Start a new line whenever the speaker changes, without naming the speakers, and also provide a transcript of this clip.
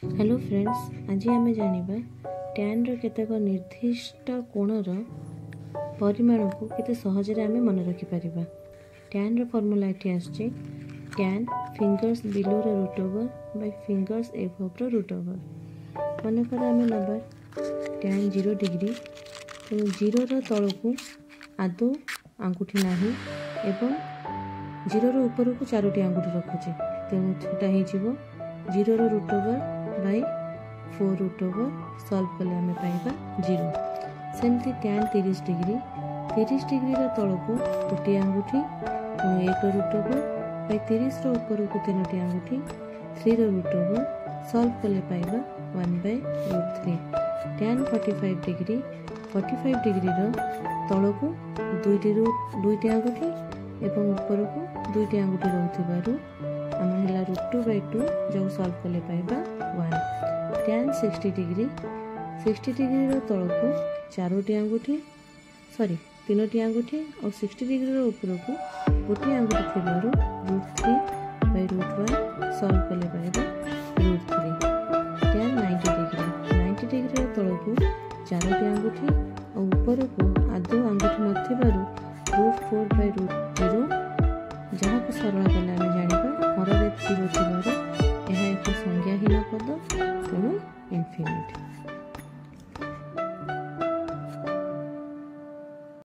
Hello friends, आज आम जाना टैन केतेक निर्दिष्ट कोणर परिमाण को केते सहजरे आम मन रखिपर। टैन फर्मूला ये आसचे tan fingers below root over by fingers above root over. मनकर आम नवा टैन 0 डिग्री, तेणु 0 तल को आदौ आंगुठी ना एवं 0 ऊपर को 4टी आंगुठी रखुचे, तेणु सेटा 0 root over by 4 root over solve कले आम पाइबा 0। सेमती टैन 30 डिग्री, 30 डिग्री तल को गोटे आंगुठी 1 रूट ओवर बाय 30 ऊपर को 3टी आंगुठी 3 रूट ओवर सॉल्व कले पाइबा 1 by root 3। Tan 45 degree, 45 degree तल को 2टी आंगुठी एवं ऊपर को 2टी आंगुठी रोथिबारु आम है रूट 2 बाय 2 जो सॉल्व कले पाइबा 1। टैन 60 डिग्री, 60 डिग्री तल को 4टी आंगुठी 3टी आंगुठी और 60 डिग्री ऊपर को गोटे आंगुठी थी रूट 3 बाय रूट 1 सॉल्व कले पाइबा रूट 3। टैन 90 डिग्री, 90 डिग्री तल को 4टी आंगुठी और ऊपर को आदौ आंगुठी नथिबारु रूट 4 बाय रूट 0 जहाँ को सरल कले आम जानिबा